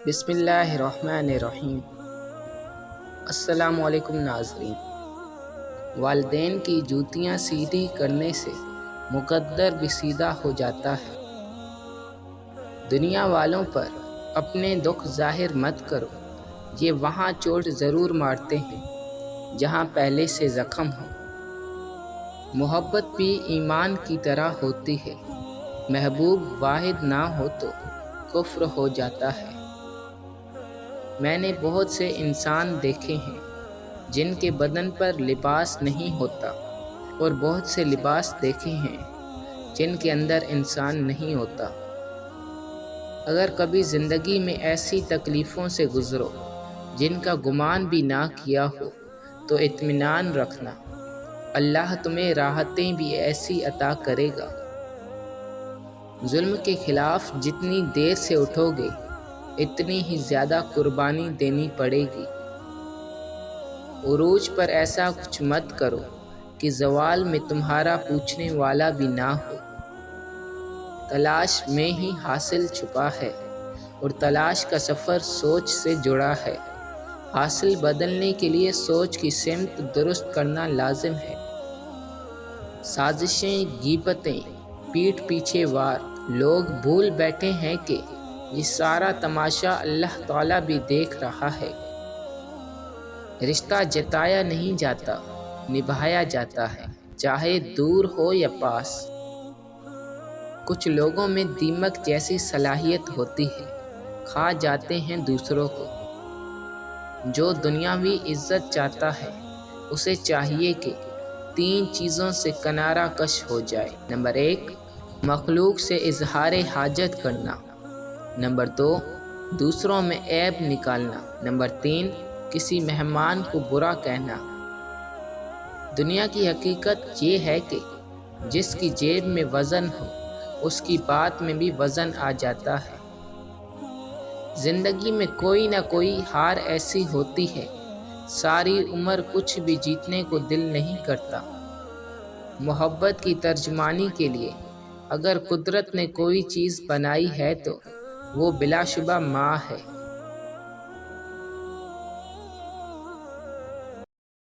بسم اللہ الرحمن الرحیم۔ السلام علیکم ناظرین۔ والدین کی جوتیاں سیدھی کرنے سے مقدر بھی سیدھا ہو جاتا ہے۔ دنیا والوں پر اپنے دکھ ظاہر مت کرو، یہ وہاں چوٹ ضرور مارتے ہیں جہاں پہلے سے زخم ہو۔ محبت بھی ایمان کی طرح ہوتی ہے، محبوب واحد نہ ہو تو کفر ہو جاتا ہے۔ میں نے بہت سے انسان دیکھے ہیں جن کے بدن پر لباس نہیں ہوتا، اور بہت سے لباس دیکھے ہیں جن کے اندر انسان نہیں ہوتا۔ اگر کبھی زندگی میں ایسی تکلیفوں سے گزرو جن کا گمان بھی نہ کیا ہو تو اطمینان رکھنا، اللہ تمہیں راحتیں بھی ایسی عطا کرے گا۔ ظلم کے خلاف جتنی دیر سے اٹھو گے اتنی ہی زیادہ قربانی دینی پڑے گی۔ عروج پر ایسا کچھ مت کرو کہ زوال میں تمہارا پوچھنے والا بھی نہ ہو۔ تلاش میں ہی حاصل چھپا ہے، اور تلاش کا سفر سوچ سے جڑا ہے۔ حاصل بدلنے کے لیے سوچ کی سمت درست کرنا لازم ہے۔ سازشیں، غیبتیں، پیٹھ پیچھے وار، لوگ بھول بیٹھے ہیں کہ یہ سارا تماشا اللہ تعالیٰ بھی دیکھ رہا ہے۔ رشتہ جتایا نہیں جاتا، نبھایا جاتا ہے، چاہے دور ہو یا پاس۔ کچھ لوگوں میں دیمک جیسی صلاحیت ہوتی ہے، کھا جاتے ہیں دوسروں کو۔ جو دنیاوی عزت چاہتا ہے اسے چاہیے کہ 3 چیزوں سے کنارہ کش ہو جائے۔ نمبر 1، مخلوق سے اظہار حاجت کرنا۔ نمبر 2، دوسروں میں عیب نکالنا۔ نمبر 3، کسی مہمان کو برا کہنا۔ دنیا کی حقیقت یہ ہے کہ جس کی جیب میں وزن ہو اس کی بات میں بھی وزن آ جاتا ہے۔ زندگی میں کوئی نہ کوئی ہار ایسی ہوتی ہے، ساری عمر کچھ بھی جیتنے کو دل نہیں کرتا۔ محبت کی ترجمانی کے لیے اگر قدرت نے کوئی چیز بنائی ہے تو وہ بلا شبہ ماں ہے۔